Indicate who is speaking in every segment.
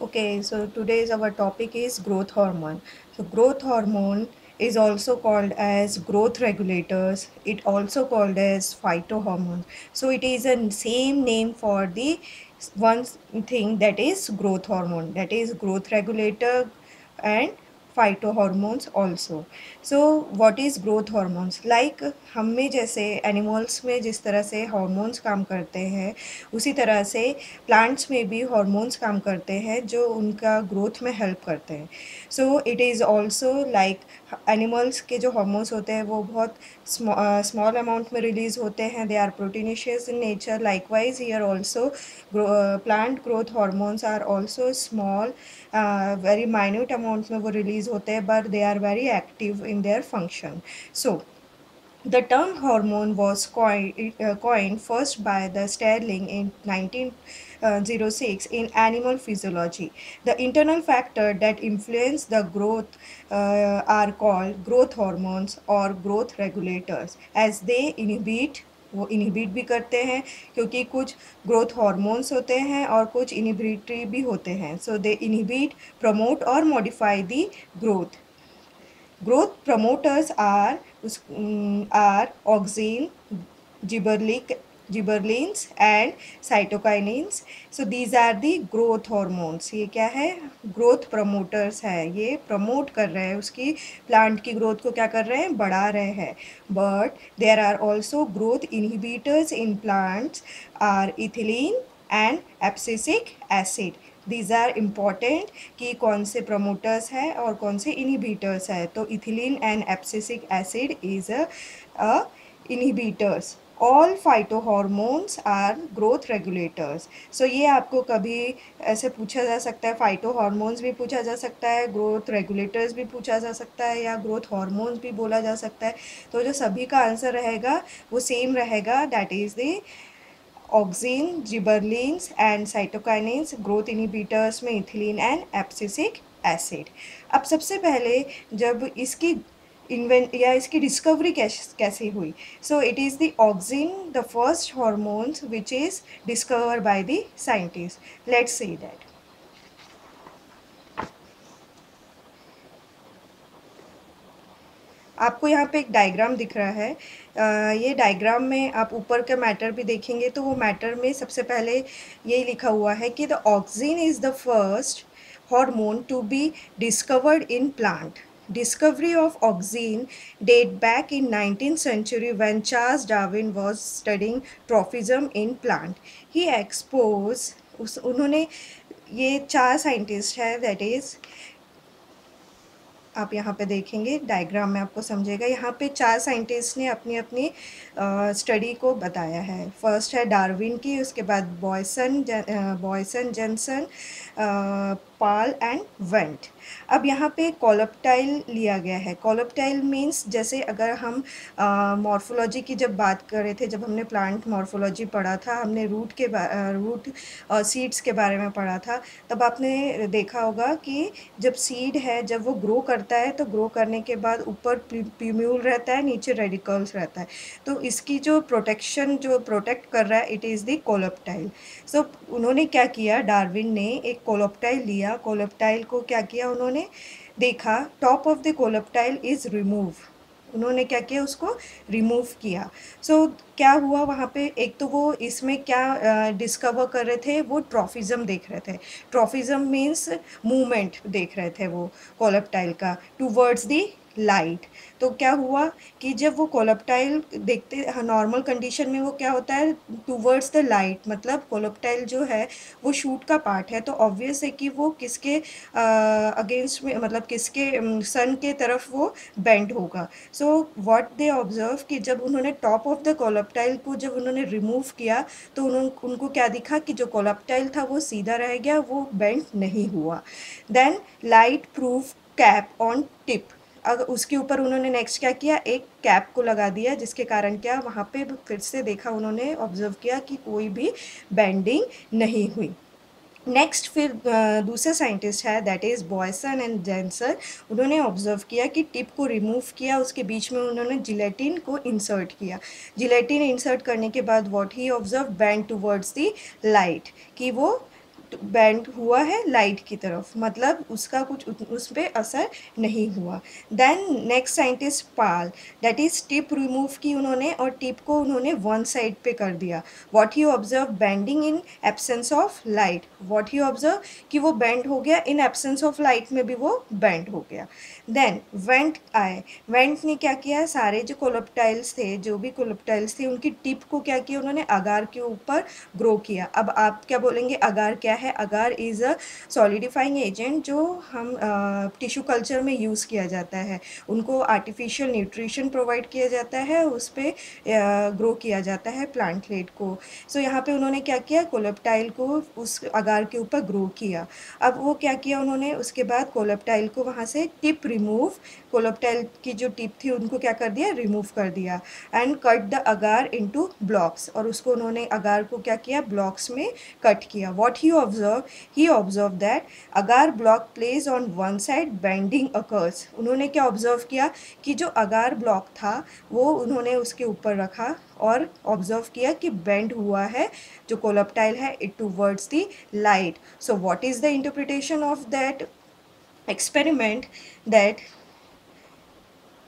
Speaker 1: Okay, so today's our topic is growth hormone. So growth hormone is also called as growth regulators. It also called as phytohormones. So it is a same name for the one thing that is growth hormone, that is growth regulator and phytohormones also. So what is growth hormones like हम में जैसे animals में जिस तरह से hormones काम करते हैं उसी तरह से प्लांट्स में भी हॉर्मोन्स काम करते हैं जो उनका ग्रोथ में हेल्प करते हैं. So it is also like animals के जो हॉर्मोन्स होते हैं वो बहुत स्मॉल अमाउंट में रिलीज़ होते हैं. They are proteinaceous in nature. Likewise here also plant growth hormones are also small, very minute amounts में वो रिलीज़ होते हैं, but they are very active in their function. So, the term hormone was coined first by the Sterling in 1906 in Animal Physiology. The internal factor that influence the growth are called growth hormones or growth regulators, as they inhibit, वो inhibit भी करते हैं क्योंकि कुछ growth hormones होते हैं और कुछ इनहिबिटरी भी होते हैं. सो दे इनहिबिट, प्रमोट और modify the growth. Growth promoters are auxin, gibberellins and cytokinins. So these are the growth hormones. ये क्या है? Growth promoters है. ये promote कर रहे हैं, उसकी plant की growth को क्या कर रहे हैं? बढ़ा रहे हैं. But there are also growth inhibitors in plants are ethylene and abscisic acid. These are important कि कौन से प्रमोटर्स हैं और कौन से इनहिबिटर्स हैं. तो ethylene and abscisic acid is a inhibitors. All phytohormones are growth regulators. So ये आपको कभी ऐसे पूछा जा सकता है, फाइटोहॉर्मोन्स भी पूछा जा सकता है, ग्रोथ रेगुलेटर्स भी पूछा जा सकता है, या ग्रोथ हॉर्मोन्स भी बोला जा सकता है. तो जो सभी का आंसर रहेगा वो सेम रहेगा, that is the auxin, gibberellins and cytokinins. Growth inhibitors में इथिलीन एंड एब्सिसिक एसिड. अब सबसे पहले जब इसकी इन्वेंट या इसकी डिस्कवरी कैसे हुई? सो it is the auxin, the first hormones which is discover by the scientist. Let's see that. आपको यहाँ पे एक डायग्राम दिख रहा है. ये डायग्राम में आप ऊपर का मैटर भी देखेंगे तो वो मैटर में सबसे पहले यही लिखा हुआ है कि the auxin is the first hormone to be discovered in plant. Discovery of auxin date back in 19th century when Charles Darwin was studying trophism in plant. He exposed उन्होंने, ये 4 साइंटिस्ट है, दैट इज़ आप यहाँ पे देखेंगे diagram में आपको समझेगा. यहाँ पे 4 साइंटिस्ट ने अपनी अपनी स्टडी को बताया है. फर्स्ट है डार्विन की, उसके बाद Boisson, Jensen, Pal and went. अब यहाँ पे कोलेप्टाइल लिया गया है. कोलेप्टाइल मीन्स जैसे अगर हम मॉर्फोलॉजी की जब बात कर रहे थे, जब हमने प्लांट मॉर्फोलॉजी पढ़ा था, हमने रूट सीड्स के बारे में पढ़ा था, तब आपने देखा होगा कि जब सीड है, जब वो ग्रो करता है तो ग्रो करने के बाद ऊपर प्यूम्यूल रहता है, नीचे रेडिकल्स रहता है. तो इसकी जो प्रोटेक्शन, जो प्रोटेक्ट कर रहा है, इट इज़ द कोलेप्टाइल. सो उन्होंने क्या किया, डार्विन ने एक कोलेप्टाइल लिया. कोलेप्टाइल को क्या किया, उन्होंने देखा top of the coleoptile is remove. उन्होंने क्या किया, उसको रिमूव किया. सो क्या हुआ वहाँ पे, एक तो वो इसमें क्या डिस्कवर कर रहे थे, वो ट्रॉफिज़म देख रहे थे. ट्रॉफिज़म मीन्स मूवमेंट देख रहे थे वो कोलेप्टाइल का टूवर्ड्स दी लाइट. तो क्या हुआ कि जब वो कोलेप्टाइल देखते, नॉर्मल कंडीशन में वो क्या होता है, टूवर्ड्स द लाइट, मतलब कोलेप्टाइल जो है वो शूट का पार्ट है, तो ऑब्वियस है कि वो किसके अगेंस्ट में, मतलब किसके सन के तरफ वो बेंड होगा. सो व्हाट दे ऑब्जर्व कि जब उन्होंने टॉप ऑफ द कोलेप्टाइल को जब उन्होंने रिमूव किया तो उनको क्या दिखा कि जो कोलेप्टाइल था वो सीधा रह गया, वो बेंड नहीं हुआ. Then light proof cap on tip. अगर उसके ऊपर उन्होंने नेक्स्ट क्या किया, एक कैप को लगा दिया, जिसके कारण क्या, वहाँ पे फिर से देखा, उन्होंने ऑब्जर्व किया कि कोई भी बेंडिंग नहीं हुई. नेक्स्ट फिर दूसरे साइंटिस्ट है, that is Boisson and Jensen. उन्होंने ऑब्जर्व किया कि टिप को रिमूव किया, उसके बीच में उन्होंने जिलेटिन को इंसर्ट किया. जिलेटिन इंसर्ट करने के बाद what he observe, bend towards the light, कि वो बेंड हुआ है लाइट की तरफ, मतलब उसका कुछ उस पर असर नहीं हुआ। Then next scientist Paal, that is tip remove की उन्होंने और टिप को उन्होंने वन साइड पे कर दिया। What he observe, bending in absence of light. What he observe कि वो बेंड हो गया, इन एब्सेंस ऑफ लाइट में भी वो बेंड हो गया। देन वेंट आए, वेंट ने क्या किया, सारे जो कोलोप्टाइल्स थे, जो भी कोलोप्टाइल्स थे, उनकी टिप को क्या किया उन्होंने, अगार के ऊपर ग्रो किया। अब आप क्या बोलेंगे अगार क्या है? अगार इज़ अ सॉलिडिफाइंग एजेंट जो हम टिश्यू कल्चर में यूज़ किया जाता है। उनको आर्टिफिशियल न्यूट्रिशन प्रोवाइड किया जाता है, उस पर ग्रो किया जाता है प्लांटलेट को। सो यहाँ पे उन्होंने क्या किया, कोलेप्टाइल को उस अगार के ऊपर ग्रो किया। अब वो क्या किया उन्होंने, उसके बाद कोलेप्टाइल को वहाँ से टिप रिमूव, कोलेप्टाइल की जो टिप थी उनको क्या कर दिया, रिमूव कर दिया। And cut the agar into blocks, और उसको उन्होंने अगार को क्या किया, ब्लॉक्स में कट किया। What he observe that agar block place on one side bending occurs. उन्होंने क्या ऑब्जर्व किया कि जो अगार ब्लॉक था वो उन्होंने उसके ऊपर रखा और ऑब्जर्व किया कि बेंड हुआ है जो कोलेप्टाइल है it towards the light. So what is the interpretation of that experiment? That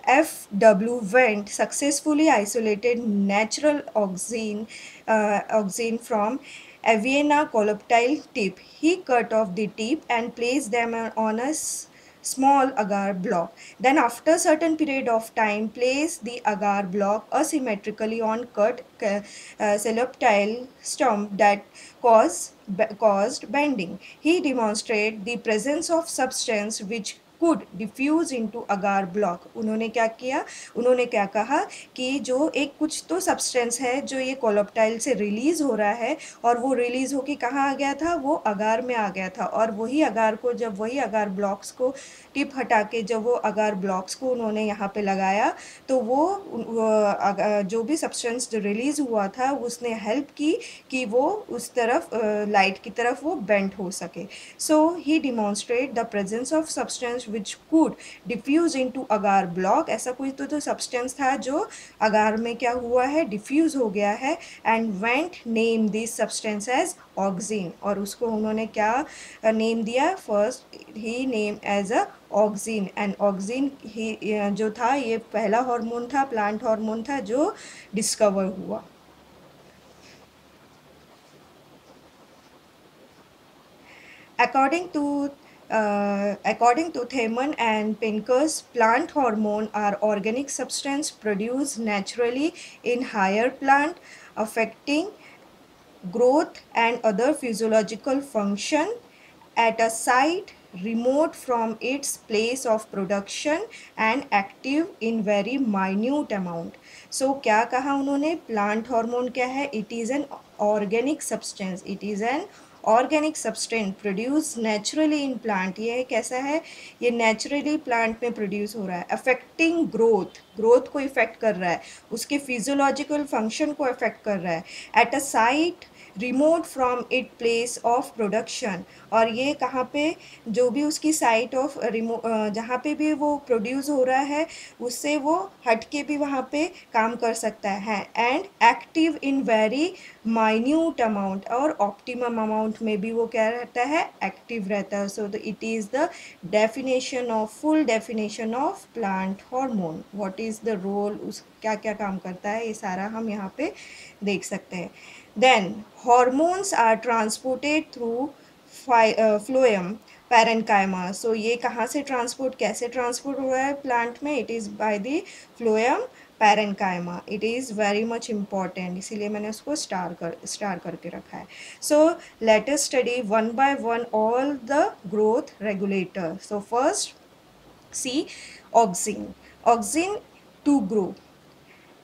Speaker 1: FW Wendt successfully isolated natural auxine from Aviena coloptile tip. He cut off the tip and placed them on a small agar block. Then after certain period of time, place the agar block asymmetrically on cut celoptile stump that caused bending. He demonstrated the presence of substance which could diffuse into agar block. उन्होंने क्या किया, उन्होंने क्या कहा कि जो एक कुछ तो सब्सटेंस है जो ये कोलोप्टाइल से रिलीज हो रहा है और वो रिलीज होके कहाँ आ गया था, वो अगार में आ गया था। और वही अगार को, जब वही अगार ब्लॉक्स को टिप हटा के जब वो अगार ब्लॉक्स को उन्होंने यहाँ पे लगाया तो वो जो भी सब्सटेंस जो रिलीज हुआ था उसने हेल्प की कि वो उस तरफ लाइट की तरफ वो बेंड हो सके। So he demonstrate the presence of substance which could diffuse into agar block. ऐसा कोई तो सब्सटेंस था जो अगार में क्या हुआ है, डिफ्यूज हो गया है। And Went name this substance as auxin, और उसको उन्होंने क्या नेम दिया, first he name as a auxin. And auxin ही जो था ये पहला हार्मोन था, प्लांट हार्मोन था जो डिस्कवर हुआ। According to Thiemann and Pinker's, plant hormone are organic substance produced naturally in higher plant, affecting growth and other physiological function at a site remote from its place of production and active in very minute amount. So क्या कहा उन्होंने, plant hormone क्या है, it is an organic substance, it is an organic substance produce naturally in plant. ये कैसा है, ये naturally plant में प्रोड्यूस हो रहा है। अफेक्टिंग ग्रोथ, ग्रोथ को इफेक्ट कर रहा है, उसके फिजियोलॉजिकल फंक्शन को इफेक्ट कर रहा है। At a site remote from it place of production, और ये कहाँ पे, जो भी उसकी साइट ऑफ जहाँ पे भी वो प्रोड्यूस हो रहा है उससे वो हट के भी वहाँ पे काम कर सकता है। And active in very minute amount, और ऑप्टिमम अमाउंट में भी वो क्या रहता है, एक्टिव रहता है। So it is the definition of, full definition of plant hormone. What is the role, उस क्या क्या काम करता है, ये सारा हम यहाँ पे देख सकते हैं। Then hormones are transported through phloem parenchyma. So ये कहाँ से ट्रांसपोर्ट, कैसे ट्रांसपोर्ट हो रहा है प्लांट में, it is by the phloem parenchyma. It is very much important, इसीलिए मैंने उसको स्टार करके रखा है। So let us study one by one all the growth regulator. So first see auxin, auxin to grow.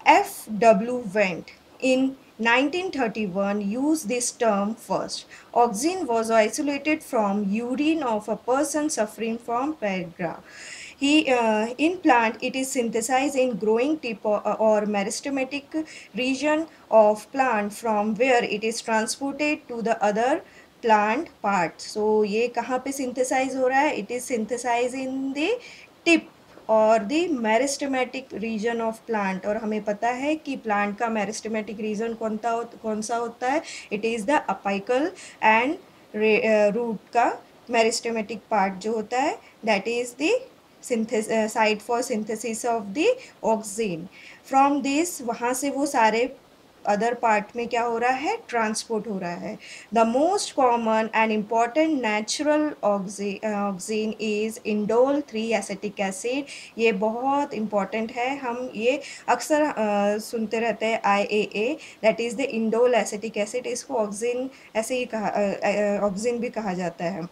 Speaker 1: F.W. Wendt in 1931 used this term first. Auxin was isolated from urine of a person suffering from pellagra. In plant, it is synthesized in growing tip or meristematic region of plant from where it is transported to the other plant part. So ये कहाँ पे synthesize हो रहा है? It is synthesized in the tip और the meristematic reason of plant. और हमें पता है कि प्लांट का मेरिस्टेमेटिक रीजन कौन सा होता है, it is the apical end root का मेरिस्टेमेटिक पार्ट जो होता है, that is the site for synthesis of the auxin. From this, वहाँ से वो सारे अदर पार्ट में क्या हो रहा है, ट्रांसपोर्ट हो रहा है। The most common and important natural oxygen is indole 3 acetic acid. ये बहुत इम्पॉर्टेंट है, हम ये अक्सर सुनते रहते हैं, IAA, that is the indole acetic acid. इसको ऑक्सीन ऐसे ही कहा, ऑक्सीन भी कहा जाता है।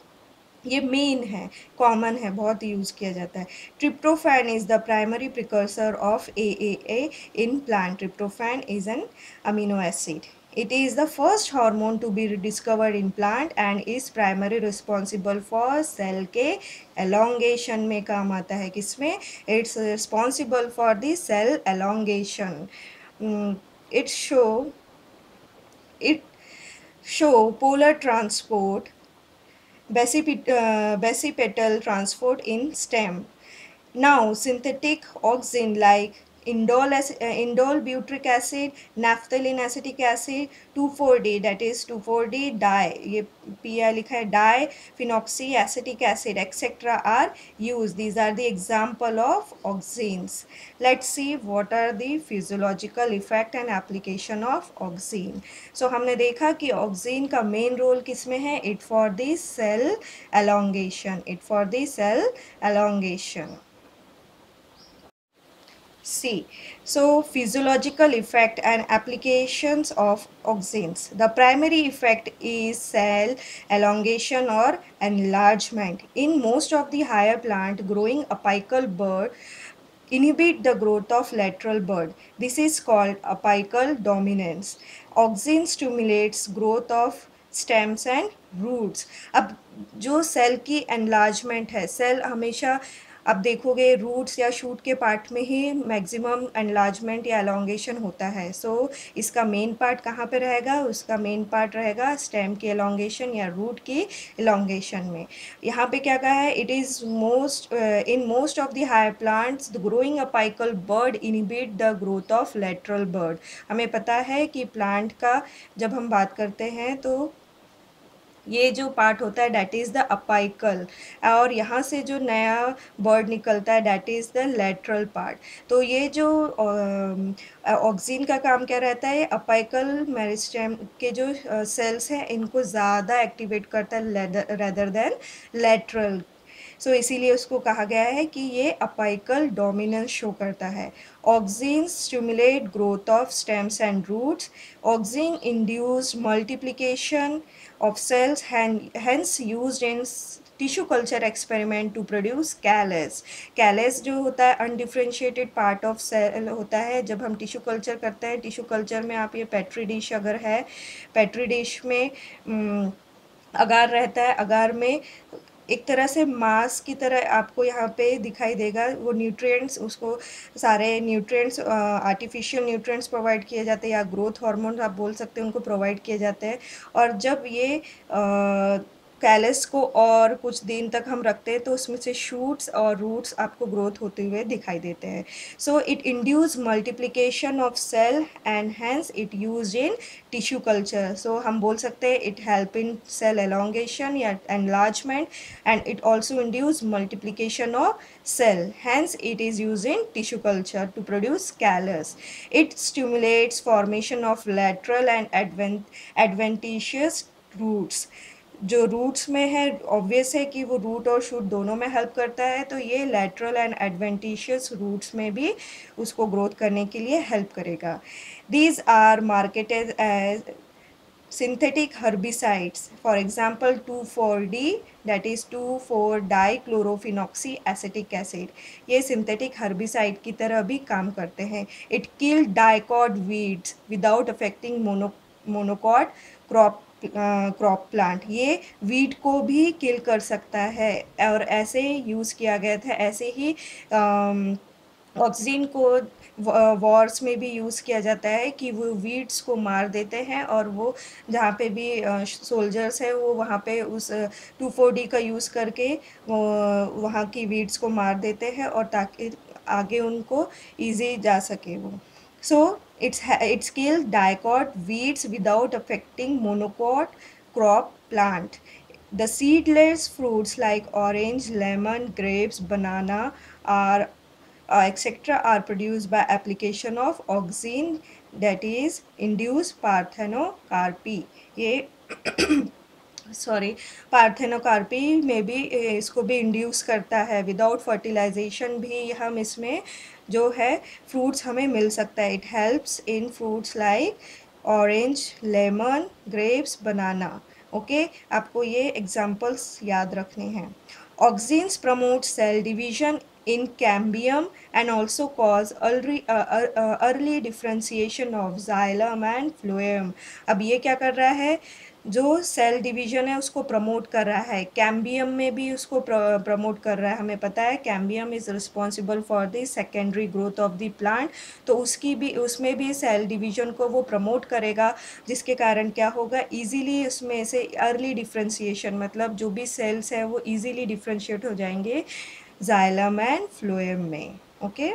Speaker 1: ये मेन है, कॉमन है, बहुत यूज़ किया जाता है। Tryptophan is the primary precursor of AAA in plant. Tryptophan is an amino acid. It is the first hormone to be discovered in plant and is primarily responsible for cell के elongation में काम आता है। किसमें? It's responsible for the cell elongation. It show polar transport, basipetal transport in stem. Now, synthetic auxin like indole butyric acid, naphthalene acetic acid, 2,4-D, that is 2,4-D di, ये PI लिखा है, diphenoxy acetic acid, etc. are used. These are the example of auxins. Let's see what are the physiological effect and application of auxin. So हमने देखा कि auxin का main role किसमें है? It for the cell elongation. It for the cell elongation. C. So, physiological effect and applications of auxins. The primary effect is cell elongation or enlargement. In most of the higher plant growing apical bud, inhibit the growth of lateral bud. This is called apical dominance. Auxin stimulates growth of stems and roots. अब जो cell की enlargement है, cell हमेशा आप देखोगे roots या shoot के part में ही मैक्सिमम एनलार्जमेंट या एलोंगेशन होता है। सो इसका मेन पार्ट कहाँ पे रहेगा? उसका मेन पार्ट रहेगा स्टेम की एलोंगेशन या रूट की एलोंगेशन में। यहाँ पे क्या कहा है? It is most in most of the higher plants the growing apical bud inhibit the growth of lateral bud. हमें पता है कि प्लांट का जब हम बात करते हैं तो ये जो पार्ट होता है डैट इज़ द अपाइकल, और यहाँ से जो नया बर्ड निकलता है that is the lateral part. तो ये जो ऑक्सीन का काम क्या रहता है? अपाइकल मेरिस्टेम के जो सेल्स हैं इनको ज़्यादा एक्टिवेट करता है रेदर देन लेटरल। सो इसीलिए उसको कहा गया है कि ये अपाइकल डोमिनेंस शो करता है। Auxin stimulate growth of stems and roots. Auxin induced multiplication of cells, hence used in tissue culture experiment to produce callus. Callus जो होता है undifferentiated part of cell होता है। जब हम टिश्यू कल्चर करते हैं, टिश्यू कल्चर में आप ये पेट्री डिश अगर है, पेट्री डिश में अगार रहता है, अगार में एक तरह से मास की तरह आपको यहाँ पे दिखाई देगा। वो न्यूट्रिएंट्स, उसको सारे न्यूट्रिएंट्स आर्टिफिशियल न्यूट्रिएंट्स प्रोवाइड किए जाते हैं या ग्रोथ हार्मोन आप बोल सकते हैं, उनको प्रोवाइड किए जाते हैं। और जब ये कैलस को और कुछ दिन तक हम रखते हैं तो उसमें से शूट्स और रूट्स आपको ग्रोथ होते हुए दिखाई देते हैं। So it induce multiplication of cell and hence it use in tissue culture. So हम बोल सकते हैं it help in cell elongation या enlargement, and it also induce multiplication of cell, hence it is used in tissue culture to produce callus. It stimulates formation of lateral and adventitious roots. जो roots में है obvious है कि वो root और shoot दोनों में हेल्प करता है, तो ये लैटरल एंड एडवेंटिशियस रूट्स में भी उसको ग्रोथ करने के लिए हेल्प करेगा। These are marketed as synthetic herbicides, for example 2,4-D, that is 2,4-dichlorophenoxy acetic acid। ये synthetic herbicide की तरह भी काम करते हैं। It kill dicot weeds without affecting monocot crop plant. ये वीड को भी किल कर सकता है, और ऐसे यूज़ किया गया था, ऐसे ही ऑक्सीन को वॉर्स में भी यूज़ किया जाता है कि वो वीड्स को मार देते हैं, और वो जहाँ पे भी सोल्जर्स है वो वहाँ पे उस 2,4-D का यूज़ करके वो वहाँ की वीड्स को मार देते हैं, और ताकि आगे उनको ईजी जा सके वो। सो it's kill dicot weeds without affecting monocot crop plant. The seedless fruits like orange, lemon, grapes, banana are etc. are produced by application of auxin, that is induced parthenocarpy. ये सॉरी पार्थेनोकार्पी में भी इसको भी induce करता है. Without fertilisation भी हम इसमें जो है फ्रूट्स हमें मिल सकता है. It helps in fruits like orange, lemon, grapes, banana. Okay, आपको ये एग्जांपल्स याद रखने हैं. Auxins promote cell division in cambium and also cause early differentiation of xylem and phloem. अब ये क्या कर रहा है, जो सेल डिवीजन है उसको प्रमोट कर रहा है. कैम्बियम में भी उसको प्रमोट कर रहा है. हमें पता है cambium is responsible for the secondary growth of the plant. तो उसमें भी सेल डिवीजन को वो प्रमोट करेगा, जिसके कारण क्या होगा, इजीली उसमें से अर्ली डिफ्रेंशिएशन, मतलब जो भी सेल्स है वो इजीली डिफ्रेंशिएट हो जाएंगे xylem and phloem में. Okay,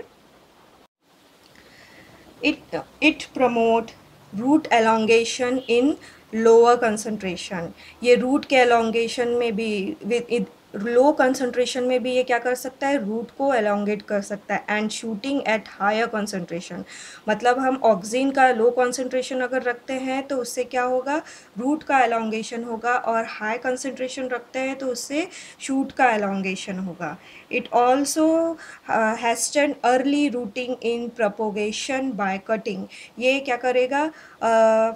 Speaker 1: it promote root elongation in lower concentration. ये रूट के elongation में भी लो कंसनट्रेशन में भी ये क्या कर सकता है, रूट को एलोंगेट कर सकता है. And shooting at higher concentration, मतलब हम ऑक्सीन का लो कंसनट्रेशन अगर रखते हैं तो उससे क्या होगा, रूट का एलोंगेशन होगा. और हाई कंसनट्रेशन रखते हैं तो उससे शूट का एलोंगेशन होगा. It also hasten early rooting in propagation by cutting. ये क्या करेगा,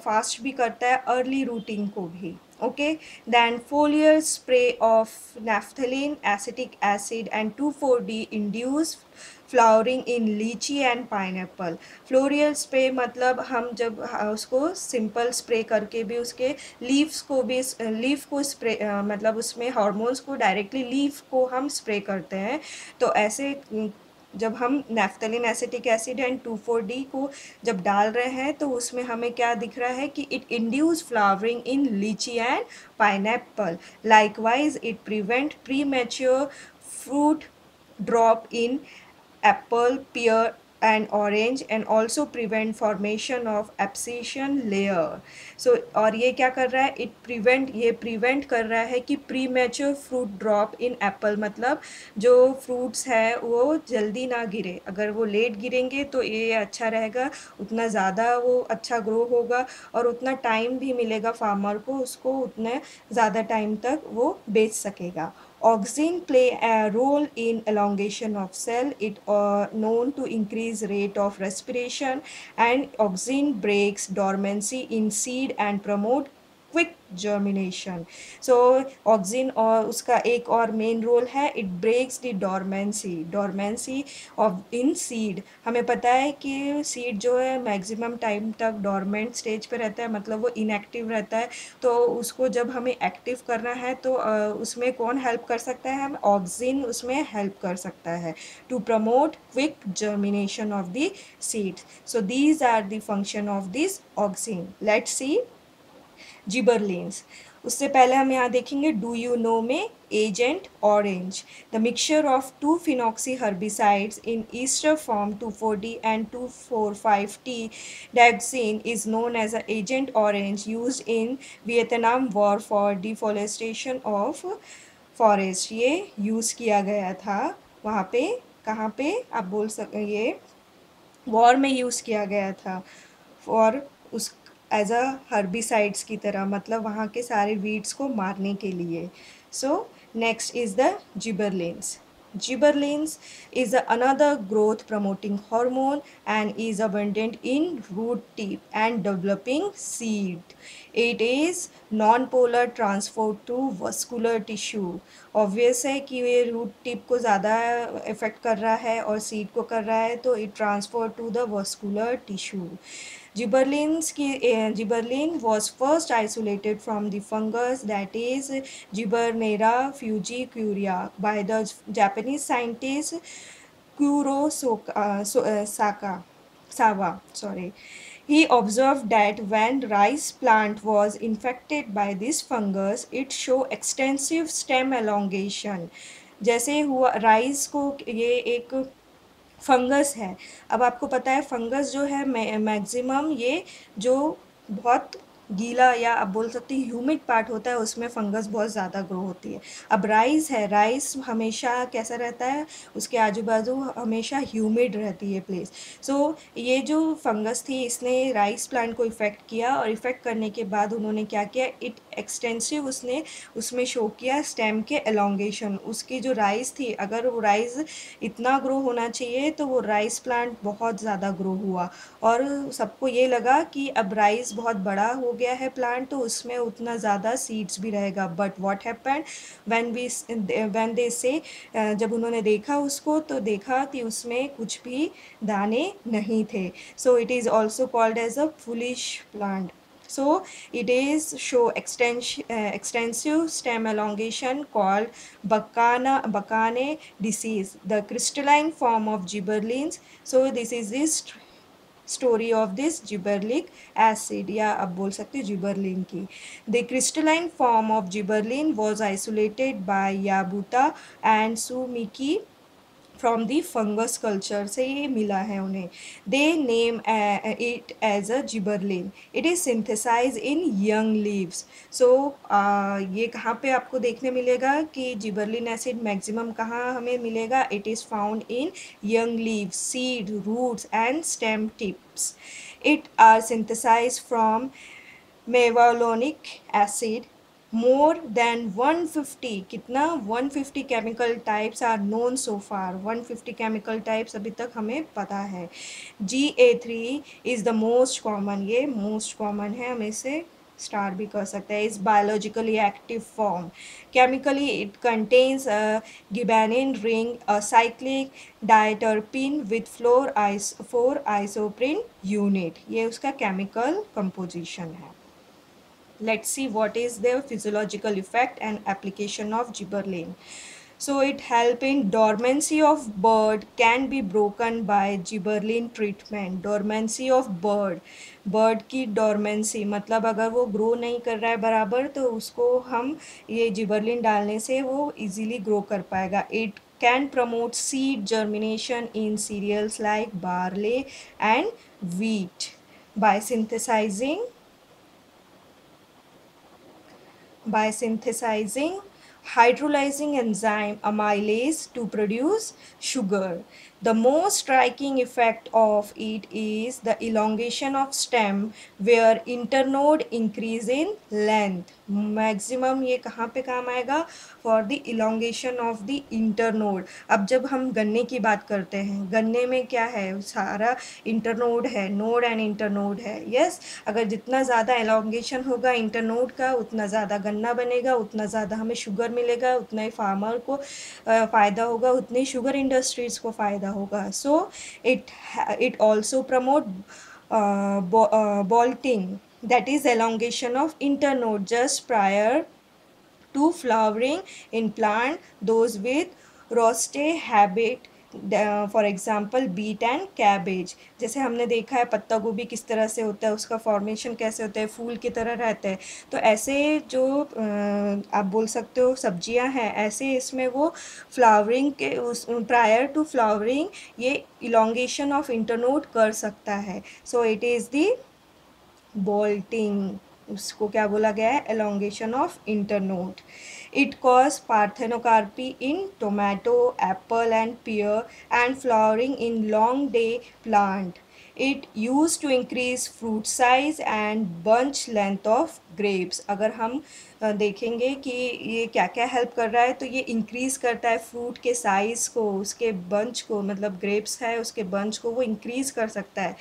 Speaker 1: फास्ट भी करता है अर्ली रूटिंग को भी. Okay, then foliar spray of naphthalene, acetic acid and 2,4-D induce flowering in lychee and pineapple. Floral spray मतलब हम जब उसको सिंपल स्प्रे करके भी उसके लीव्स को स्प्रे मतलब उसमें हार्मोन्स को डायरेक्टली लीफ को हम स्प्रे करते हैं. तो ऐसे जब हम naphthalene, acetic acid and 2,4-D को जब डाल रहे हैं तो उसमें हमें क्या दिख रहा है कि इट इंड्यूस फ्लावरिंग इन लीची and pineapple. Likewise it prevent pre mature fruit drop in Apple, pear and orange and also prevent formation of abscission layer. So और ये क्या कर रहा है, ये प्रिवेंट कर रहा है कि premature fruit drop in Apple, मतलब जो फ्रूट्स है वो जल्दी ना गिरे. अगर वो लेट गिरेंगे तो ये अच्छा रहेगा, उतना ज़्यादा वो अच्छा ग्रो होगा और उतना टाइम भी मिलेगा फार्मर को, उसको उतने ज़्यादा टाइम तक वो बेच सकेगा. Auxin play a role in elongation of cell. It known to increase rate of respiration, and auxin breaks dormancy in seed and promote quick germination. So auxin और उसका एक और मेन रोल है, it breaks the dormancy of in seed. हमें पता है कि seed जो है मैक्सिमम टाइम तक डॉर्मेंट स्टेज पे रहता है, मतलब वो इनएक्टिव रहता है. तो उसको जब हमें एक्टिव करना है तो उसमें कौन हेल्प कर सकता है, हम ऑक्सीन उसमें हेल्प कर सकता है to promote quick germination of the seeds. So these are the function of this auxin. Let's see gibberellins. उससे पहले हम यहाँ देखेंगे डू यू नो में agent orange. The mixture of 2 phenoxy herbicides in ester form 2,4-D and 2,4,5-T dioxin is known as a agent orange used in Vietnam war for deforestation of forest. ये use किया गया था वहाँ पे, कहाँ पे आप बोल सकते, ये वॉर में यूज़ किया गया था फॉर उस एज अ हर्बिसाइड्स की तरह, मतलब वहाँ के सारे वीड्स को मारने के लिए. So next is the gibberellins. Gibberellins is another growth promoting hormone and is abundant in root tip and developing seed. It is non-polar transfer to vascular tissue. Obvious है कि ये रूट टिप को ज़्यादा effect कर रहा है और seed को कर रहा है, तो it transfer to the vascular tissue. Gibberellin was first isolated from the fungus, that is Gibernella fujikurya, by the Japanese scientist Sawa. He observed that when rice plant was infected by this fungus, it showed extensive stem elongation. जैसे हुआ rice को, ये एक fungus है. अब आपको पता है फंगस जो है मैक्सिमम ये जो बहुत गीला या आप बोल सकते हैं ह्यूमिड पार्ट होता है, उसमें फंगस बहुत ज़्यादा ग्रो होती है। अब राइस है, राइस हमेशा कैसा रहता है, उसके आजू बाजू हमेशा ह्यूमिड रहती है प्लेस। सो ये जो फंगस थी इसने राइस प्लांट को इफ़ेक्ट किया, और इफ़ेक्ट करने के बाद उन्होंने क्या किया, इट एक्सटेंसिव उसने उसमें शो किया स्टेम के एलोंगेशन। उसकी जो राइस थी, अगर वो राइस इतना ग्रो होना चाहिए तो वो राइस प्लांट बहुत ज़्यादा ग्रो हुआ, और सबको ये लगा कि अब राइस बहुत बड़ा हो गया है प्लांट, तो उसमें उतना ज़्यादा सीड्स भी रहेगा। But what happened when they से, जब उन्होंने देखा उसको तो देखा कि उसमें कुछ भी दाने नहीं थे। So it is also called as a foolish plant. So it is show extensive stem elongation called Bakane disease, the crystalline form of gibberellins. So this is this story of this gibberellic acid, या आप बोल सकते हैं gibberellin की. The crystalline form of gibberellin was isolated by Yabuta and Sumiki from the fungus culture से ये मिला है उन्हें. They name it as a gibberellin. It is synthesise in young leaves. So ये कहाँ पे आपको देखने मिलेगा कि जिबरलिन एसिड मैक्सिमम कहाँ हमें मिलेगा, it is found in young leaves, seed, roots and stem tips. It are synthesized from mevalonic acid. More than 150, कितना 150 chemical types are known so far. 150 chemical types अभी तक हमें पता है. GA3 is the most common. ये most common है, हम इसे स्टार भी कर सकते हैं. Is biologically active form. Chemically it contains gibbane ring, a cyclic diterpene with 4 isoprene unit. ये उसका केमिकल कंपोजिशन है. Let's see what is the physiological effect and application of gibberellin. So it help in dormancy of bird can be broken by gibberellin treatment. Dormancy of bird की dormancy मतलब अगर वो grow नहीं कर रहा है बराबर, तो उसको हम ये जिबरलिन डालने से वो इजीली ग्रो कर पाएगा. It can promote seed germination in cereals like barley and wheat by synthesizing hydrolyzing enzyme amylase to produce sugar. The most striking effect of it is the elongation of stem where internode increase in length. Maximum ये कहाँ पे काम आएगा, for the elongation of the internode. अब जब हम गन्ने की बात करते हैं, गन्ने में क्या है, सारा इंटरनोड है, नोड एंड इंटरनोड है. यस, अगर जितना ज़्यादा elongation होगा इंटरनोड का, उतना ज़्यादा गन्ना बनेगा, उतना ज़्यादा हमें शुगर मिलेगा, उतना ही फार्मर को फ़ायदा होगा, उतनी शुगर इंडस्ट्रीज़ को फ़ायदा होगा. सो it also promote bolting, that is elongation of internode just prior to flowering in plant, those with roste habit, for example beet and cabbage. जैसे हमने देखा है पत्ता गोभी किस तरह से होता है, उसका फॉर्मेशन कैसे होता है, फूल की तरह रहता है. तो ऐसे जो आप बोल सकते हो सब्जियां हैं, ऐसे इसमें वो फ्लावरिंग के उस प्रायर टू फ्लावरिंग ये इलोंगेशन ऑफ इंटरनोड कर सकता है. So it is the bolting, उसको क्या बोला गया है, elongation of internode. It cause parthenocarpy in tomato, apple and pear and flowering in long day plant. It use to increase fruit size and bunch length of grapes. अगर हम देखेंगे कि ये क्या क्या हेल्प कर रहा है, तो ये इंक्रीज़ करता है फ्रूट के साइज़ को, उसके बंच को, मतलब ग्रेप्स है उसके बंच को वो इंक्रीज़ कर सकता है.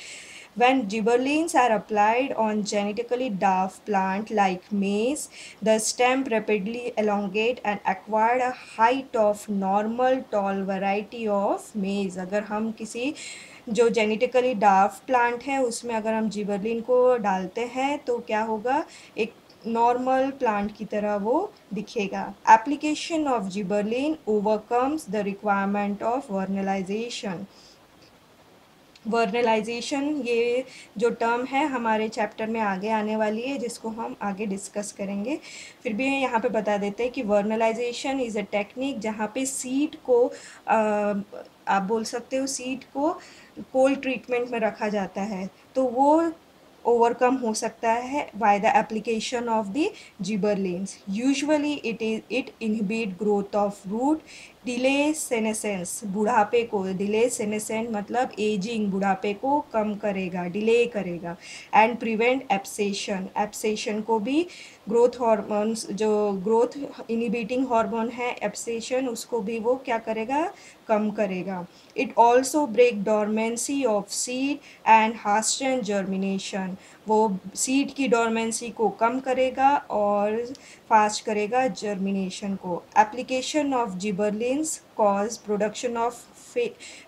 Speaker 1: When gibberellins are applied on genetically dwarf plant like maize, the stem rapidly elongate and acquire a height of normal tall variety of maize. अगर हम किसी जो जेनेटिकली डार्फ प्लांट है उसमें अगर हम जिबरलिन को डालते हैं तो क्या होगा, एक नॉर्मल प्लांट की तरह वो दिखेगा. Application of gibberellin overcomes the requirement of vernalization. Vernalization ये जो टर्म है हमारे चैप्टर में आगे आने वाली है, जिसको हम आगे डिस्कस करेंगे. फिर भी यहाँ पे बता देते हैं कि वर्नलाइजेशन इज़ अ टेक्निक जहाँ पे सीड को आप बोल सकते हो सीड को कोल्ड ट्रीटमेंट में रखा जाता है. तो वो ओवरकम हो सकता है by the application of the gibberellins. Usually it inhibit growth of root, delay senescence, बुढ़ापे को, डिले सेनेसेंस मतलब एजिंग, बुढ़ापे को कम करेगा, डिले करेगा. एंड प्रिवेंट एप्सेशन, एप्सेशन को भी, ग्रोथ हार्मोन्स जो ग्रोथ इनहिबिटिंग हार्मोन है एप्सेशन, उसको भी वो क्या करेगा, कम करेगा. It also break dormancy of seed and hasten germination, वो सीड की डॉर्मेंसी को कम करेगा और फास्ट करेगा जर्मिनेशन को. Application of gibberellins cause production of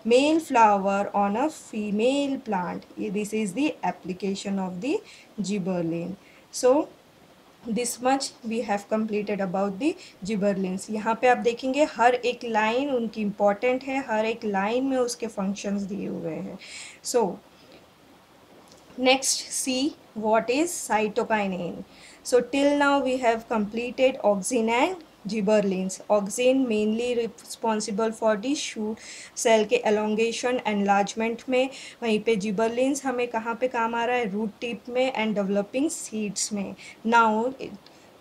Speaker 1: male flower on a female plant. This is the application of the gibberellin. So this much we have completed about the gibberellins. यहाँ पे आप देखेंगे हर एक लाइन उनकी important है, हर एक line में उसके फंक्शंस दिए हुए हैं. सो next see what is cytokinin. So till now we have completed auxin and gibberellins. Auxin mainly responsible for the shoot cell के elongation enlargement में, वहीं पे gibberellins हमें कहाँ पे काम आ रहा है, root tip में and developing seeds में. Now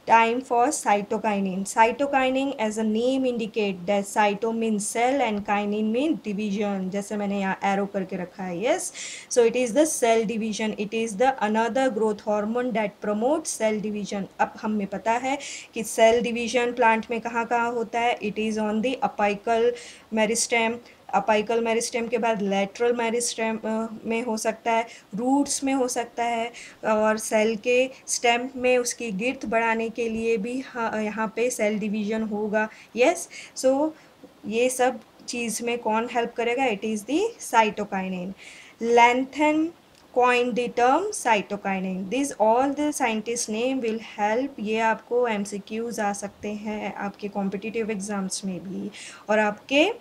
Speaker 1: time for cytokinin. Cytokinin as a name indicate that cyto means cell and kinin means division, जैसे मैंने यहाँ arrow करके रखा है. Yes, so it is the cell division, it is the another growth hormone that promotes cell division. अब हमें पता है कि cell division plant में कहाँ कहाँ होता है. It is on the apical meristem, apical meristem के बाद लेटरल मेरिस्टेम में हो सकता है, रूट्स में हो सकता है, और सेल के स्टेम में उसकी गिर्थ बढ़ाने के लिए भी यहाँ पे सेल डिवीजन होगा. यस, सो ये सब चीज़ में कौन हेल्प करेगा, it is the cytokinin. Letham coined the term cytokinin. These all the scientist name will help. ये आपको MCQs आ सकते हैं आपके कॉम्पिटिटिव एग्जाम्स में भी और आपके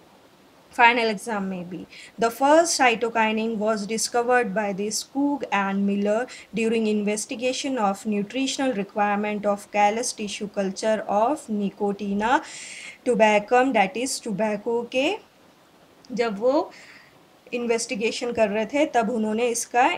Speaker 1: final exam में भी. The first cytokinin was discovered by the Skoog and Miller during investigation of nutritional requirement of callus tissue culture of Nicotina tobacum, that is tobacco के जब वो इन्वेस्टिगेशन कर रहे थे तब उन्होंने इसका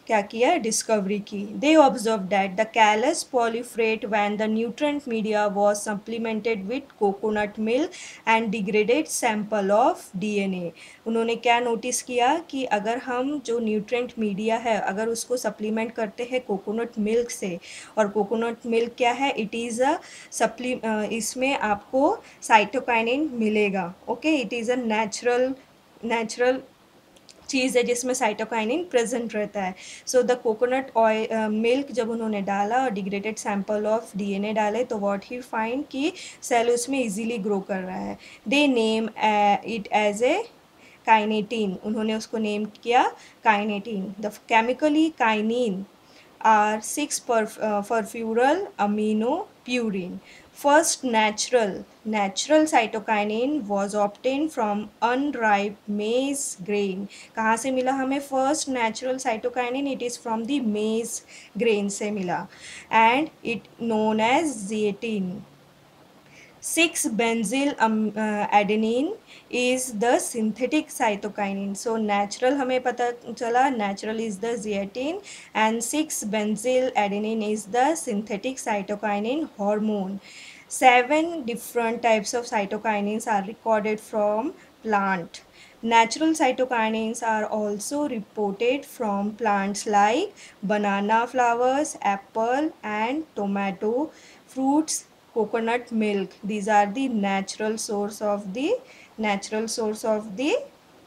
Speaker 1: क्या किया, डिस्कवरी की. They observe that the callus proliferate when the nutrient media was supplemented with coconut milk and degraded sample of DNA. उन्होंने क्या नोटिस किया कि अगर हम जो न्यूट्रेंट मीडिया है अगर उसको सप्लीमेंट करते हैं कोकोनट मिल्क से, और कोकोनट मिल्क क्या है, इट इज़ अ इसमें आपको साइटोकाइनिन मिलेगा. Okay, it is a natural चीज़ है जिसमें साइटोकाइनिन प्रेजेंट रहता है. So the coconut oil milk जब उन्होंने डाला और डिग्रेडेड सैंपल ऑफ डीएनए डाले तो व्हाट ही फाइंड कि सेल उसमें इजीली ग्रो कर रहा है. They name it as a kinetin, उन्होंने उसको नेम किया kinetin. The chemically kinin are 6 furfural amino purine. First natural cytokinin was obtained from unripe maize grain. कहाँ से मिला हमें first natural cytokinin? It is from the maize grain से मिला and it known as zeatin. 6-benzyl adenine is the synthetic cytokinin. So natural हमें पता चला, natural is the zeatin and 6-benzyl adenine is the synthetic cytokinin hormone. 7 different types of cytokinins are recorded from plant. Natural cytokinins are also reported from plants like banana flowers, apple and tomato, fruits, coconut milk. These are the natural source of the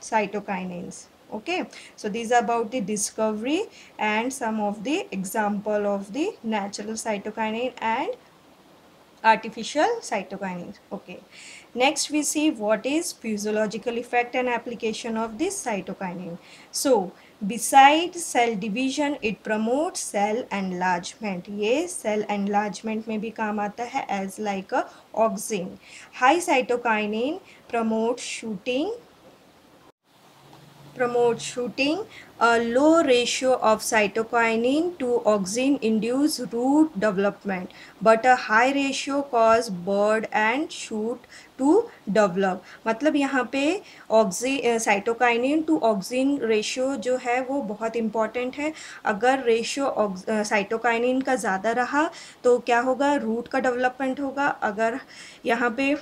Speaker 1: cytokinins. Okay, so these are about the discovery and some of the example of the natural cytokinin and artificial cytokinins. Okay, next we see what is physiological effect and application of this cytokinin. So besides cell division it promotes cell enlargement. ये cell enlargement में भी काम आता है as like a auxin. High cytokinin promotes shooting promote shooting. A low ratio of cytokinin to auxin induce root development, but a high ratio cause bud and shoot to develop. मतलब यहाँ पे cytokinin to auxin ratio जो है वो बहुत important है. अगर ratio cytokinin का ज़्यादा रहा तो क्या होगा, रूट का डेवलपमेंट होगा. अगर यहाँ पे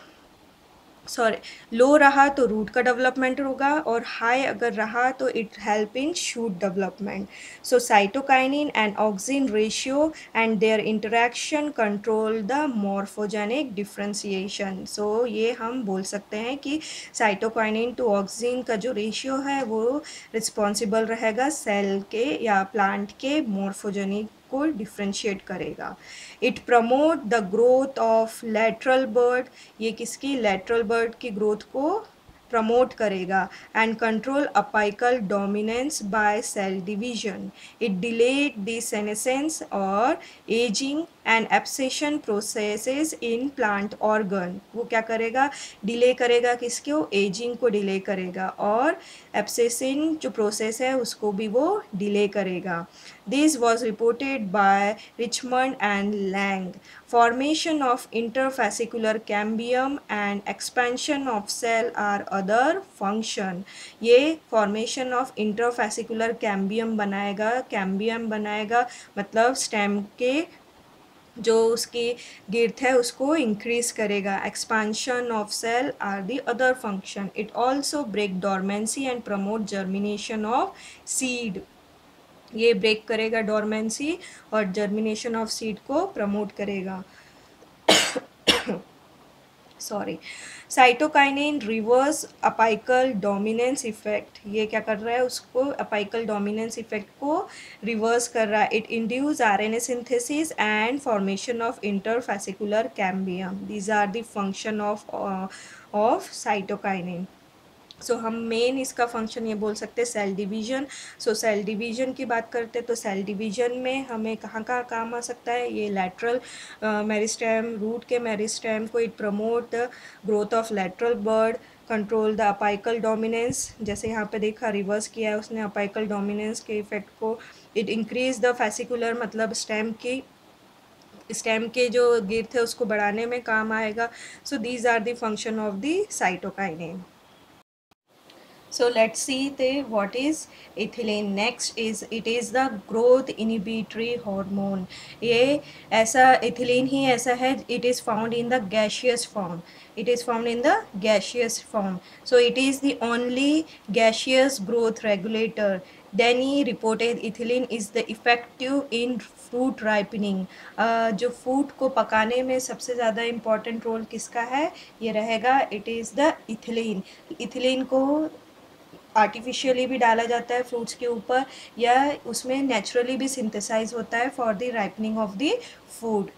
Speaker 1: लो रहा तो रूट का डेवलपमेंट होगा, और हाई अगर रहा तो it help in shoot development. So cytokinin and auxin ratio and their interaction control the morphogenic differentiation. So ये हम बोल सकते हैं कि साइटोकाइनिन टू ऑक्सिन का जो रेशियो है वो रिस्पॉन्सिबल रहेगा सेल के या प्लांट के मॉर्फोजेनिक को डिफ्रेंशिएट करेगा. It promote the growth of lateral bud. ये किसकी, लेटरल बर्ड की ग्रोथ को प्रमोट करेगा. And control apical dominance by cell division. It delayed the senescence और ageing and abscission processes in plant organ. वो क्या करेगा, डिले करेगा किसको, एजिंग को डिले करेगा, और एब्सेशन जो प्रोसेस है उसको भी वो डिले करेगा. This was reported by Richmond and Lang. Formation of interfascicular cambium and expansion of cell are other function. ये formation of interfascicular cambium बनाएगा मतलब स्टेम के जो उसकी गिर्थ है उसको इंक्रीज करेगा. Expansion of cell are the other function. It also break dormancy and promote germination of seed. ये ब्रेक करेगा डॉर्मेंसी और जर्मिनेशन ऑफ सीड को प्रमोट करेगा. Cytokinin reverse apical dominance effect. ये क्या कर रहा है, उसको अपाइकल डोमिनेंस इफेक्ट को रिवर्स कर रहा है. It induce RNA synthesis and formation of interfascicular cambium. These are the function of cytokinin. So हम मेन इसका फंक्शन ये बोल सकते हैं सेल डिवीजन. सो सेल डिवीजन की बात करते हैं तो सेल डिवीजन में हमें कहाँ कहाँ काम आ सकता है. ये लैटरल मेरिस्टेम, रूट के मेरिस्टेम को it promote growth of lateral bud, control the apical dominance. जैसे यहाँ पे देखा रिवर्स किया है उसने अपाइकल डोमिनेंस के इफेक्ट को. इट इंक्रीज द फैसिकुलर मतलब स्टेम के जो गिर्थ है उसको बढ़ाने में काम आएगा. So these are the function of the cytokinin. So let's see what is ethylene. Next is it is the growth inhibitory hormone. ये ऐसा ethylene ही ऐसा है. It is found in the gaseous form. It is found in the gaseous form. So it is the only gaseous growth regulator. Denny reported ethylene is the effective in fruit ripening. जो fruit को पकाने में सबसे ज़्यादा important role किसका है, ये रहेगा it is the ethylene. Ethylene को आर्टिफिशियली भी डाला जाता है फ्रूट्स के ऊपर, या उसमें नेचुरली भी सिंथेसाइज होता है for the ripening of the food.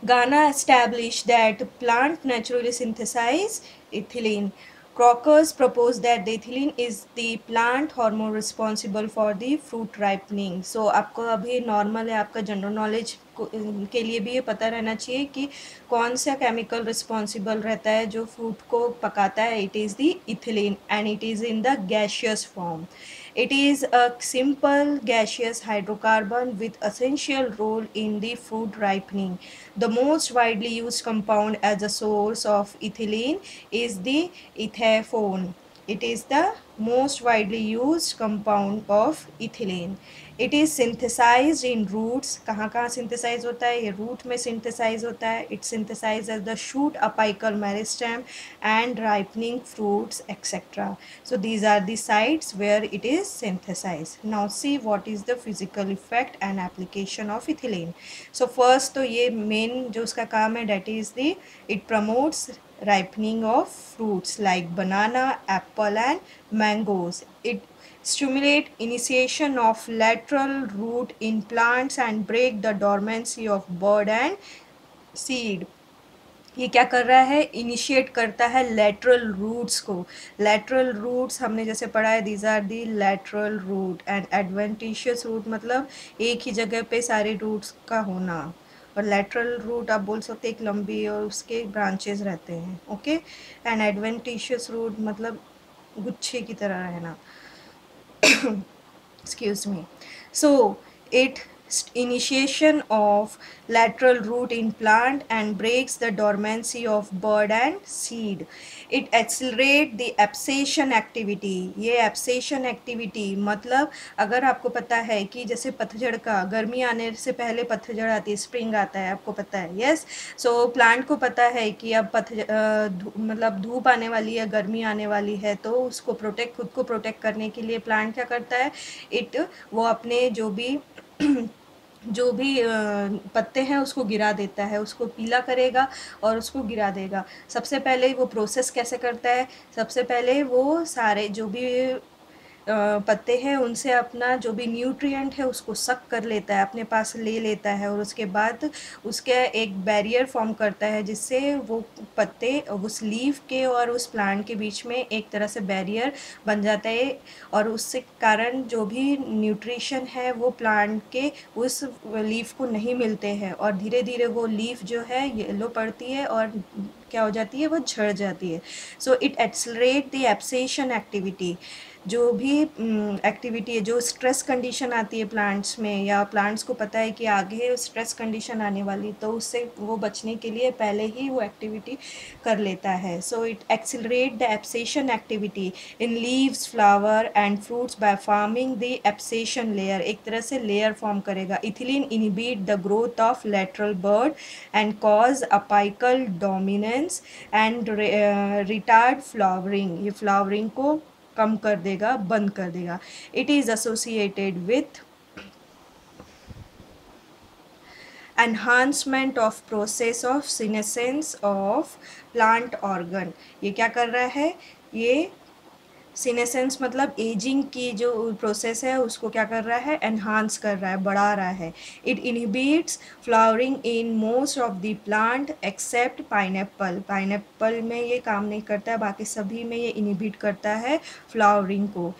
Speaker 1: Ghana established that plant naturally synthesize ethylene. Crockers proposed that the ethylene is the plant hormone responsible for the fruit ripening. So आपको अभी normal है, आपका general knowledge के लिए भी ये पता रहना चाहिए कि कौन सा केमिकल रिस्पॉन्सिबल रहता है जो फ्रूट को पकाता है. It is the ethylene and it is in the gaseous form. It is a simple gaseous hydrocarbon with essential role in the fruit ripening. The most widely used compound as a source of ethylene is the ethaphone. It is the most widely used compound of ethylene. It is synthesized in roots. कहाँ कहाँ synthesize होता है, ये root में synthesize होता है. It synthesizes as the shoot apical meristem and ripening fruits etc. So these are the sites where it is synthesized. Now see what is the physical effect and application of ethylene. So first तो ये main जो उसका काम है that is the it promotes ripening of fruits like banana, apple and mangoes. It stimulate initiation of lateral root in plants and break the dormancy of bud and seed. ये क्या कर रहा है, इनिशिएट करता है लेटरल रूट्स को. Lateral roots हमने जैसे पढ़ा है, these are the lateral root. And adventitious root मतलब एक ही जगह पे सारे रूट्स का होना, और लेटरल रूट आप बोल सकते एक लंबी और उसके ब्रांचेस रहते हैं. ओके. एंड एडवेंटिशियस रूट मतलब गुच्छे की तरह रहना। excuse me. So it initiation of lateral root in plant and breaks the dormancy of bud and seed. It accelerate the abscission activity. ये abscission activity मतलब अगर आपको पता है कि जैसे पतझड़ का, गर्मी आने से पहले पतझड़ आती है, स्प्रिंग आता है, आपको पता है, यस। सो प्लांट को पता है कि अब मतलब धूप आने वाली है, गर्मी आने वाली है, तो उसको खुद को प्रोटेक्ट करने के लिए प्लांट क्या करता है, वो अपने जो भी पत्ते हैं उसको गिरा देता है, उसको पीला करेगा और उसको गिरा देगा। सबसे पहले वो प्रोसेस कैसे करता है, सबसे पहले वो सारे जो भी पत्ते हैं उनसे अपना जो भी न्यूट्रिएंट है उसको सक कर लेता है, अपने पास ले लेता है, और उसके बाद उसके एक बैरियर फॉर्म करता है जिससे वो पत्ते उस लीफ के और उस प्लांट के बीच में एक तरह से बैरियर बन जाता है, और उससे कारण जो भी न्यूट्रिशन है वो प्लांट के उस लीफ को नहीं मिलते हैं, और धीरे धीरे वो लीफ जो है येलो पड़ती है और क्या हो जाती है, वो झड़ जाती है। So it accelerate the abscission activity. जो भी एक्टिविटी है, जो स्ट्रेस कंडीशन आती है प्लांट्स में, या प्लांट्स को पता है कि आगे स्ट्रेस कंडीशन आने वाली, तो उससे वो बचने के लिए पहले ही वो एक्टिविटी कर लेता है। So it accelerate the abscission activity in leaves, flower and fruits by forming the abscission layer. एक तरह से लेयर फॉर्म करेगा। Ethylene inhibit the growth of lateral bud and cause apical dominance and retard flowering. ये flowering को कम कर देगा, बंद कर देगा। It is associated with enhancement of process of senescence of plant organ. ये क्या कर रहा है, ये सीनेसेंस मतलब एजिंग की जो प्रोसेस है उसको क्या कर रहा है, एनहांस कर रहा है, बढ़ा रहा है। It inhibits flowering in most of the plant except pineapple. Pineapple में ये काम नहीं करता है, बाकी सभी में ये इनहिबिट करता है फ्लावरिंग को।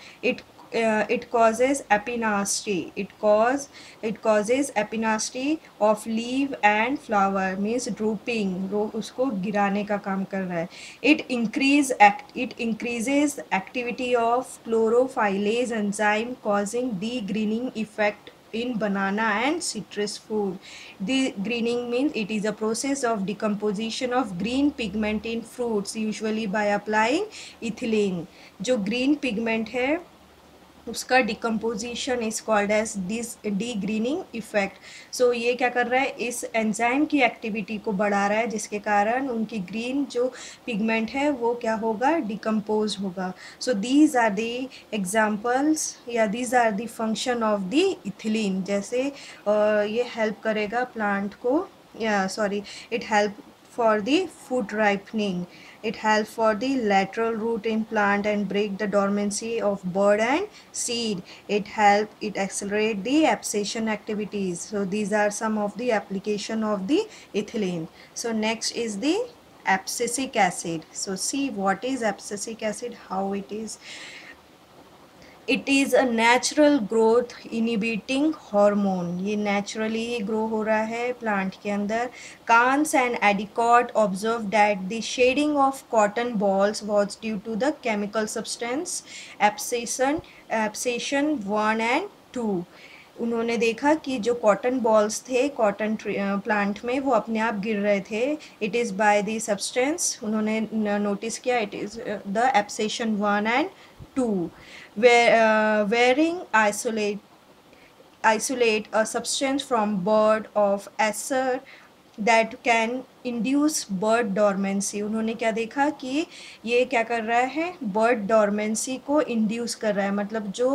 Speaker 1: It causes apinasti. It causes apinasti of leaf and flower, means drooping, उसको गिराने का काम कर रहा है। It increases activity of chlorophyllase enzyme causing degreening effect in banana and citrus food. The greening means it is a process of decomposition of green pigment in fruits, usually by applying ethylene. जो green pigment है उसका decomposition is called as degreening effect. So ये क्या कर रहा है, इस enzyme की एक्टिविटी को बढ़ा रहा है, जिसके कारण उनकी ग्रीन जो पिगमेंट है वो क्या होगा, डिकम्पोज होगा। So these are the examples या these are the function of the ethylene. जैसे ये हेल्प करेगा प्लांट को, या sorry, it help for the food ripening. It helps for the lateral root in plant and break the dormancy of bud and seed. It accelerate the abscission activities. So these are some of the application of the ethylene. So next is the abscisic acid. So see what is abscisic acid, how it is. It is a natural growth inhibiting hormone. ये naturally ही grow हो रहा है plant के अंदर। Carns and Addicott observe that the shedding of cotton balls was due to the chemical substance abscission 1 and 2। उन्होंने देखा कि जो कॉटन बॉल्स थे कॉटन प्लांट में, वो अपने आप गिर रहे थे। It is by the substance, उन्होंने नोटिस किया, it is the abscission 1 and 2। Wearing isolate a substance from bird of acer that can induce bird dormancy। उन्होंने क्या देखा कि ये क्या कर रहा है, bird dormancy को induce कर रहा है, मतलब जो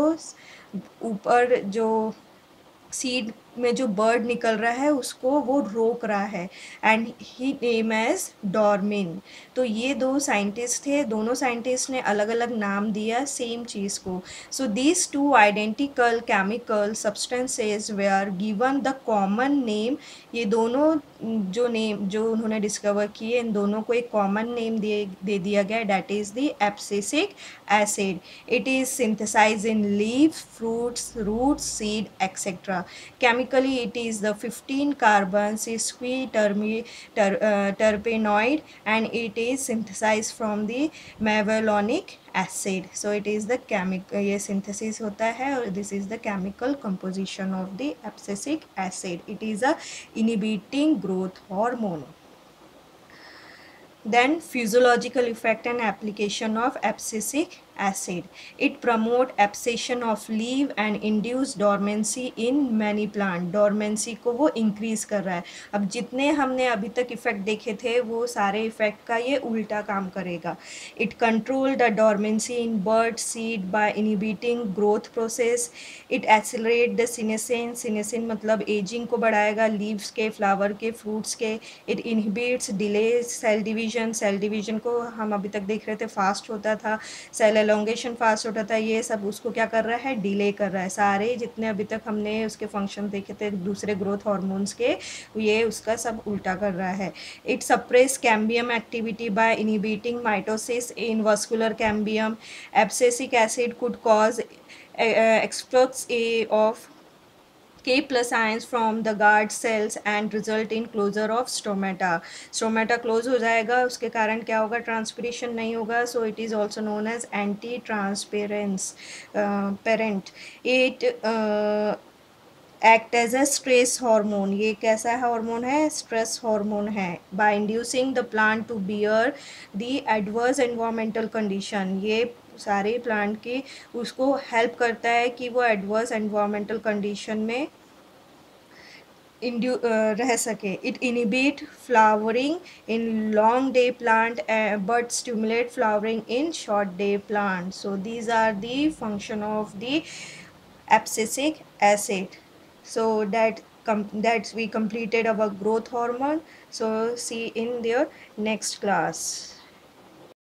Speaker 1: ऊपर जो सीड में जो बर्ड निकल रहा है उसको वो रोक रहा है। And he name as dormin. तो ये दो साइंटिस्ट थे, दोनों साइंटिस्ट ने अलग अलग नाम दिया सेम चीज़ को। So these two identical chemical substances were given the common name. ये दोनों जो उन्होंने डिस्कवर किए, इन दोनों को एक कॉमन नेम दे दिया गया, that is the abscisic acid. It is synthesise in leave, fruits, roots, seed etcetera. chemically it is the 15 carbon terpenoid, and it is synthesized from the mevalonic acid. So it is the chemical, ये synthesis होता है, और this is the chemical composition of the abscisic acid. It is a inhibiting growth hormone. Then physiological effect and application of abscisic acid. It promote abscission of leaf and induce dormancy in many plant. Dormancy को वो increase कर रहा है. अब जितने हमने अभी तक इफेक्ट देखे थे वो सारे इफेक्ट का ये उल्टा काम करेगा. It control the dormancy in bud seed by inhibiting growth process. It accelerate the senescence. Senescence मतलब aging को बढ़ाएगा leaves के, flower के, fruits के. It inhibits delay cell division. Cell division को हम अभी तक देख रहे थे फास्ट होता था, सेल एलोंगेशन फास्ट होता था, ये सब उसको क्या कर रहा है, डिले कर रहा है. सारे जितने अभी तक हमने उसके फंक्शन देखे थे दूसरे ग्रोथ हार्मोन्स के, ये उसका सब उल्टा कर रहा है. It suppress cambium activity by inhibiting mitosis in vascular cambium. Abscisic acid could cause efflux of K plus ions from the guard cells and result in closure of stomata. Stomata close हो जाएगा, उसके कारण क्या होगा, transpiration नहीं होगा. So it is also known as anti-transparence parent. It act as a stress hormone. ये कैसा हार्मोन है, स्ट्रेस हार्मोन है. By inducing the plant to bear the adverse environmental condition. ये सारे प्लांट की उसको हेल्प करता है कि वो एडवर्स एनवायरमेंटल कंडीशन में रह सके. It inhibit flowering in long day plant but stimulate flowering in short day plant. So these are the function of the abscisic acid. So that we completed our growth hormone. So see in their next class.